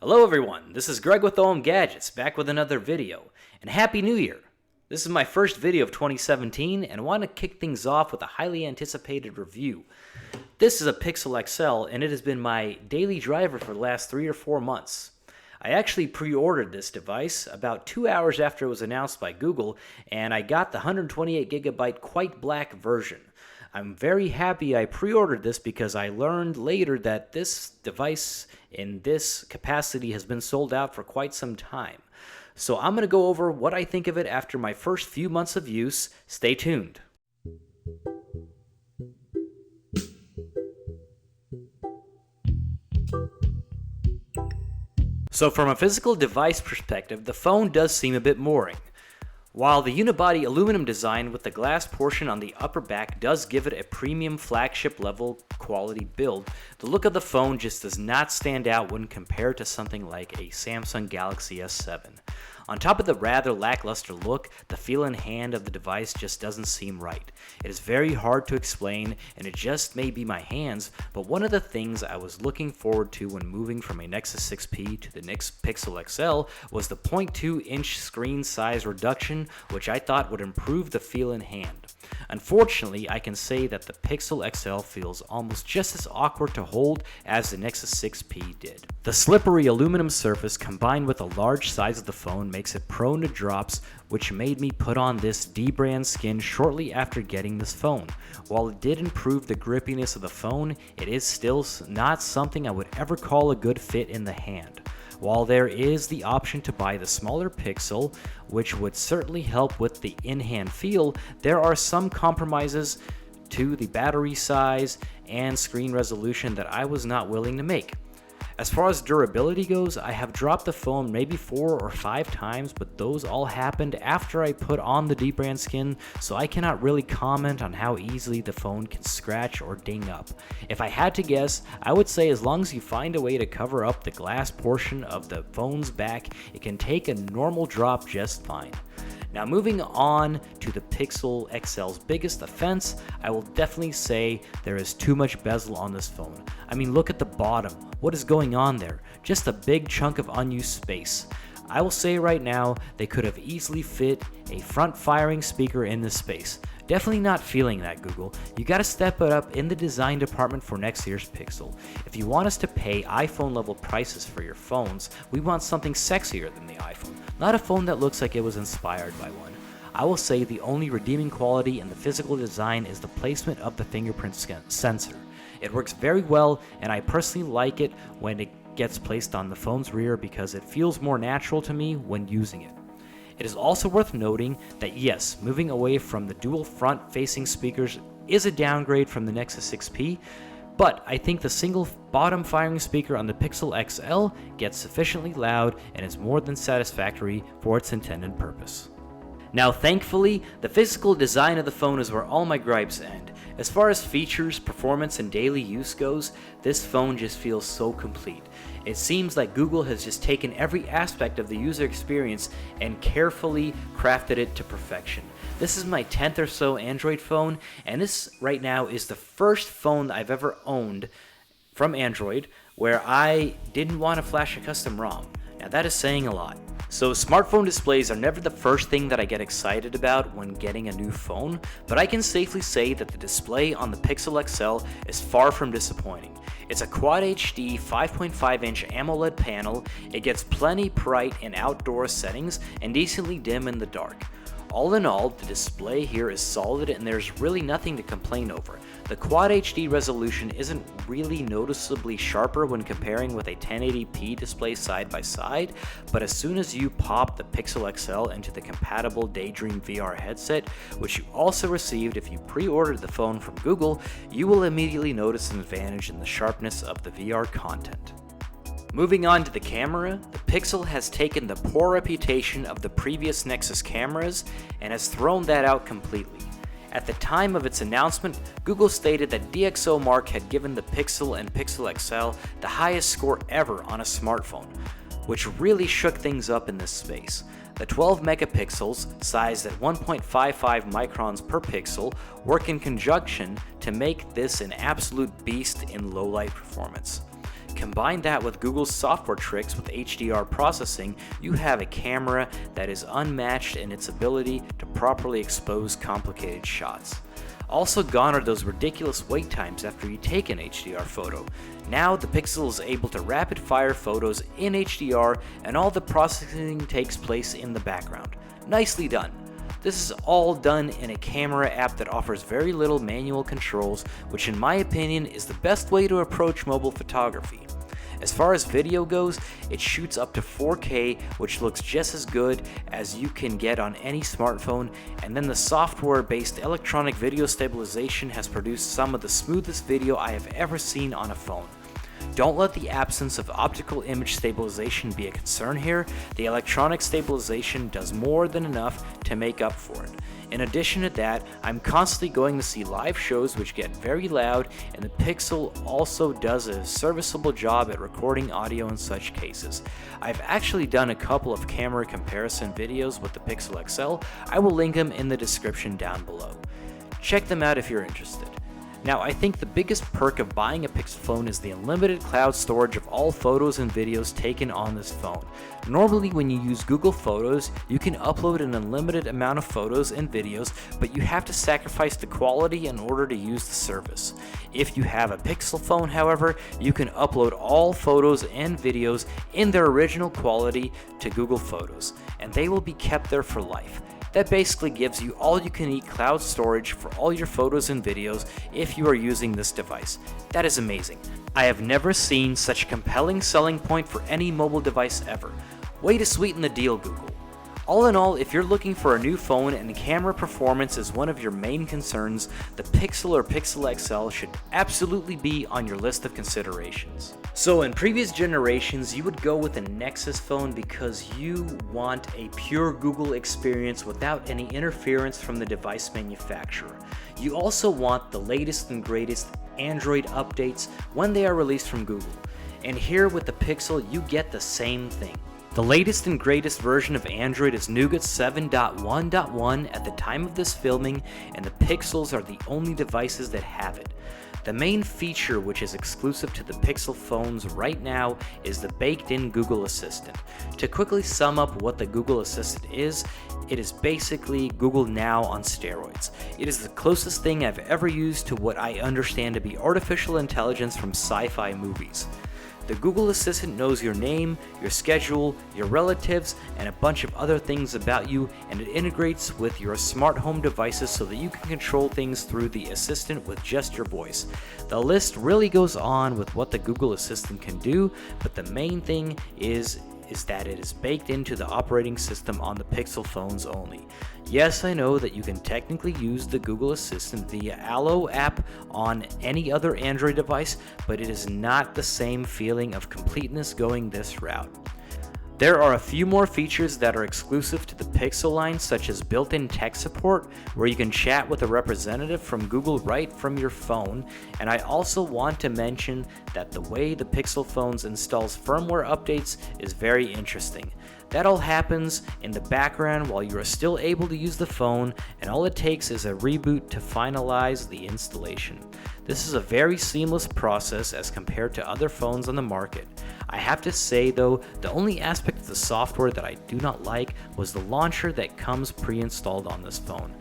Hello everyone, this is Greg with OM Gadgets, back with another video, and Happy New Year! This is my first video of 2017, and I want to kick things off with a highly anticipated review. This is a Pixel XL, and it has been my daily driver for the last 3 or 4 months. I actually pre-ordered this device about 2 hours after it was announced by Google, and I got the 128GB Quite Black version. I'm very happy I pre-ordered this because I learned later that this device in this capacity has been sold out for quite some time. So I'm going to go over what I think of it after my first few months of use. Stay tuned. So from a physical device perspective, the phone does seem a bit boring. While the unibody aluminum design with the glass portion on the upper back does give it a premium flagship level quality build, the look of the phone just does not stand out when compared to something like a Samsung Galaxy S7. On top of the rather lackluster look, the feel and hand of the device just doesn't seem right. It is very hard to explain, and it just may be my hands, but one of the things I was looking forward to when moving from a Nexus 6P to the next Pixel XL was the 0.2-inch screen size reduction, which I thought would improve the feel and hand. Unfortunately, I can say that the Pixel XL feels almost just as awkward to hold as the Nexus 6P did. The slippery aluminum surface combined with the large size of the phone makes it prone to drops, which made me put on this D-brand skin shortly after getting this phone. While it did improve the grippiness of the phone, it is still not something I would ever call a good fit in the hand. While there is the option to buy the smaller Pixel, which would certainly help with the in-hand feel, there are some compromises to the battery size and screen resolution that I was not willing to make. As far as durability goes, I have dropped the phone maybe 4 or 5 times, but those all happened after I put on the D-brand skin, so I cannot really comment on how easily the phone can scratch or ding up. If I had to guess, I would say as long as you find a way to cover up the glass portion of the phone's back, it can take a normal drop just fine. Now moving on to the Pixel XL's biggest offense, I will definitely say there is too much bezel on this phone. I mean, look at the bottom. What is going on there? Just a big chunk of unused space. I will say right now, they could have easily fit a front-firing speaker in this space. Definitely not feeling that, Google. You gotta step it up in the design department for next year's Pixel. If you want us to pay iPhone level prices for your phones, we want something sexier than the iPhone, not a phone that looks like it was inspired by one. I will say the only redeeming quality in the physical design is the placement of the fingerprint sensor. It works very well, and I personally like it when it gets placed on the phone's rear because it feels more natural to me when using it. It is also worth noting that yes, moving away from the dual front-facing speakers is a downgrade from the Nexus 6P, but I think the single bottom-firing speaker on the Pixel XL gets sufficiently loud and is more than satisfactory for its intended purpose. Now thankfully, the physical design of the phone is where all my gripes end. As far as features, performance, and daily use goes, this phone just feels so complete. It seems like Google has just taken every aspect of the user experience and carefully crafted it to perfection. This is my 10th or so Android phone, and this right now is the first phone I've ever owned from Android where I didn't want to flash a custom ROM. Now that is saying a lot. So smartphone displays are never the first thing that I get excited about when getting a new phone, but I can safely say that the display on the Pixel XL is far from disappointing. It's a Quad HD 5.5-inch AMOLED panel, it gets plenty bright in outdoor settings and decently dim in the dark. All in all, the display here is solid and there's really nothing to complain over. The Quad HD resolution isn't really noticeably sharper when comparing with a 1080p display side by side, but as soon as you pop the Pixel XL into the compatible Daydream VR headset, which you also received if you pre-ordered the phone from Google, you will immediately notice an advantage in the sharpness of the VR content. Moving on to the camera, the Pixel has taken the poor reputation of the previous Nexus cameras and has thrown that out completely. At the time of its announcement, Google stated that DxOMark had given the Pixel and Pixel XL the highest score ever on a smartphone, which really shook things up in this space. The 12 megapixels, sized at 1.55 microns per pixel, work in conjunction to make this an absolute beast in low light performance. Combine that with Google's software tricks with HDR processing, you have a camera that is unmatched in its ability to properly expose complicated shots. Also gone are those ridiculous wait times after you take an HDR photo. Now the Pixel is able to rapid fire photos in HDR and all the processing takes place in the background. Nicely done. This is all done in a camera app that offers very little manual controls, which in my opinion is the best way to approach mobile photography. As far as video goes, it shoots up to 4K, which looks just as good as you can get on any smartphone, and then the software-based electronic video stabilization has produced some of the smoothest video I have ever seen on a phone. Don't let the absence of optical image stabilization be a concern here. The electronic stabilization does more than enough to make up for it. In addition to that, I'm constantly going to see live shows which get very loud, and the Pixel also does a serviceable job at recording audio in such cases. I've actually done a couple of camera comparison videos with the Pixel XL. I will link them in the description down below. Check them out if you're interested. Now, I think the biggest perk of buying a Pixel phone is the unlimited cloud storage of all photos and videos taken on this phone. Normally, when you use Google Photos, you can upload an unlimited amount of photos and videos, but you have to sacrifice the quality in order to use the service. If you have a Pixel phone, however, you can upload all photos and videos in their original quality to Google Photos, and they will be kept there for life. That basically gives you all-you-can-eat cloud storage for all your photos and videos if you are using this device. That is amazing. I have never seen such a compelling selling point for any mobile device ever. Way to sweeten the deal, Google. All in all, if you're looking for a new phone and camera performance is one of your main concerns, the Pixel or Pixel XL should absolutely be on your list of considerations. So in previous generations, you would go with a Nexus phone because you want a pure Google experience without any interference from the device manufacturer. You also want the latest and greatest Android updates when they are released from Google. And here with the Pixel, you get the same thing. The latest and greatest version of Android is Nougat 7.1.1 at the time of this filming, and the Pixels are the only devices that have it. The main feature which is exclusive to the Pixel phones right now is the baked-in Google Assistant. To quickly sum up what the Google Assistant is, it is basically Google Now on steroids. It is the closest thing I've ever used to what I understand to be artificial intelligence from sci-fi movies. The Google Assistant knows your name, your schedule, your relatives, and a bunch of other things about you, and it integrates with your smart home devices so that you can control things through the Assistant with just your voice. The list really goes on with what the Google Assistant can do, but the main thing is that it is baked into the operating system on the Pixel phones only. Yes, I know that you can technically use the Google Assistant via Allo app on any other Android device, but it is not the same feeling of completeness going this route. There are a few more features that are exclusive to the Pixel line, such as built-in tech support, where you can chat with a representative from Google right from your phone, and I also want to mention that the way the Pixel phones installs firmware updates is very interesting. That all happens in the background while you are still able to use the phone, and all it takes is a reboot to finalize the installation. This is a very seamless process as compared to other phones on the market. I have to say though, the only aspect of the software that I do not like was the launcher that comes pre-installed on this phone.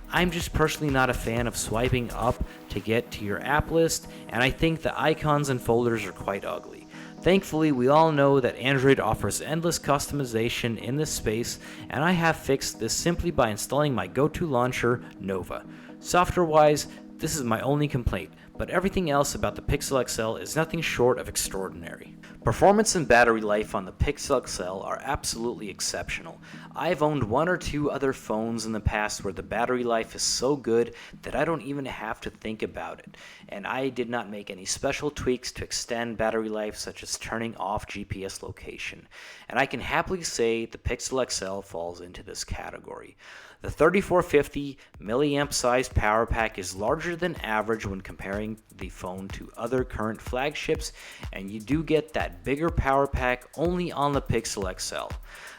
I'm just personally not a fan of swiping up to get to your app list, and I think the icons and folders are quite ugly. Thankfully, we all know that Android offers endless customization in this space, and I have fixed this simply by installing my go-to launcher, Nova. Software-wise, this is my only complaint, but everything else about the Pixel XL is nothing short of extraordinary. Performance and battery life on the Pixel XL are absolutely exceptional. I've owned one or two other phones in the past where the battery life is so good that I don't even have to think about it, and I did not make any special tweaks to extend battery life, such as turning off GPS location, and I can happily say the Pixel XL falls into this category. The 3450 milliamp sized power pack is larger than average when comparing the phone to other current flagships, and you do get that that bigger power pack only on the Pixel XL.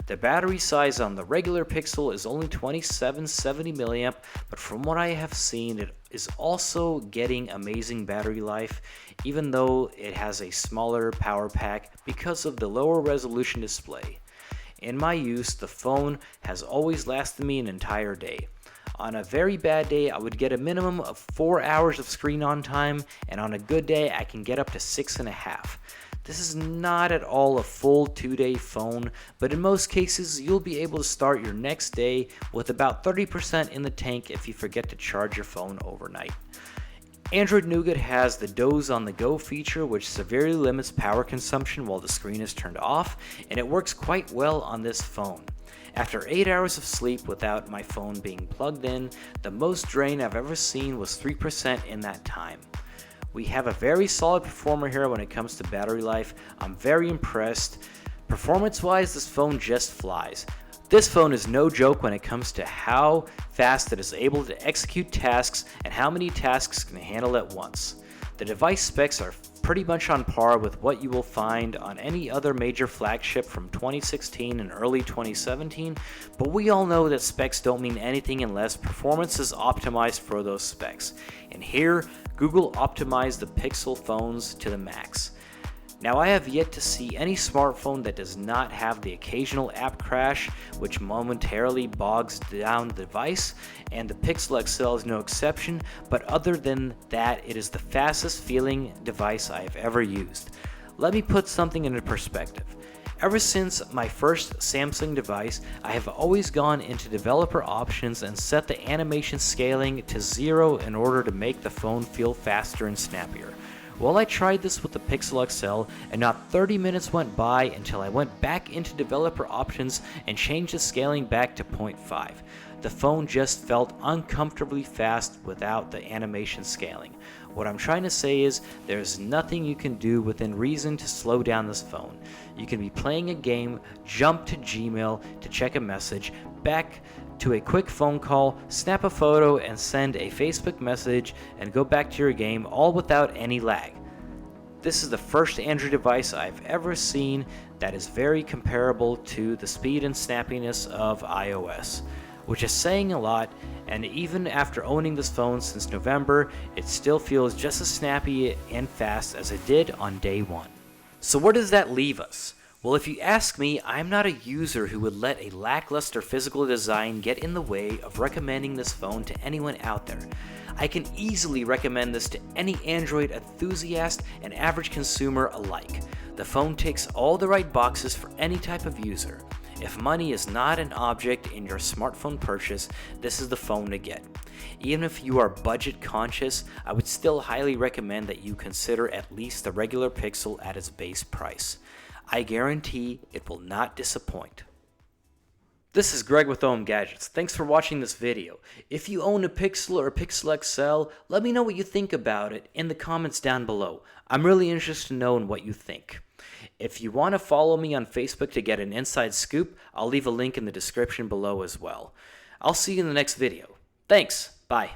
The battery size on the regular Pixel is only 2770 mAh, but from what I have seen, it is also getting amazing battery life, even though it has a smaller power pack because of the lower resolution display. In my use, the phone has always lasted me an entire day. On a very bad day, I would get a minimum of 4 hours of screen on time, and on a good day, I can get up to 6.5. This is not at all a full 2-day phone, but in most cases, you'll be able to start your next day with about 30% in the tank if you forget to charge your phone overnight. Android Nougat has the Doze on the Go feature, which severely limits power consumption while the screen is turned off, and it works quite well on this phone. After 8 hours of sleep without my phone being plugged in, the most drain I've ever seen was 3% in that time. We have a very solid performer here when it comes to battery life. I'm very impressed. Performance-wise, this phone just flies. This phone is no joke when it comes to how fast it is able to execute tasks and how many tasks it can handle at once. The device specs are pretty much on par with what you will find on any other major flagship from 2016 and early 2017, but we all know that specs don't mean anything unless performance is optimized for those specs. And here, Google optimized the Pixel phones to the max. Now, I have yet to see any smartphone that does not have the occasional app crash, which momentarily bogs down the device, and the Pixel XL is no exception, but other than that, it is the fastest feeling device I have ever used. Let me put something into perspective. Ever since my first Samsung device, I have always gone into developer options and set the animation scaling to 0 in order to make the phone feel faster and snappier. Well, I tried this with the Pixel XL, and not 30 minutes went by until I went back into developer options and changed the scaling back to 0.5. The phone just felt uncomfortably fast without the animation scaling. What I'm trying to say is there's nothing you can do within reason to slow down this phone. You can be playing a game, jump to Gmail to check a message, back to a quick phone call, snap a photo and send a Facebook message, and go back to your game all without any lag. This is the first Android device I've ever seen that is very comparable to the speed and snappiness of iOS, which is saying a lot, and even after owning this phone since November, it still feels just as snappy and fast as it did on day one. So where does that leave us? Well, if you ask me, I'm not a user who would let a lackluster physical design get in the way of recommending this phone to anyone out there. I can easily recommend this to any Android enthusiast and average consumer alike. The phone ticks all the right boxes for any type of user. If money is not an object in your smartphone purchase, this is the phone to get. Even if you are budget conscious, I would still highly recommend that you consider at least the regular Pixel at its base price. I guarantee it will not disappoint. This is Greg with OM Gadgets. Thanks for watching this video. If you own a Pixel or a Pixel XL, let me know what you think about it in the comments down below. I'm really interested to know what you think. If you want to follow me on Facebook to get an inside scoop, I'll leave a link in the description below as well. I'll see you in the next video. Thanks. Bye.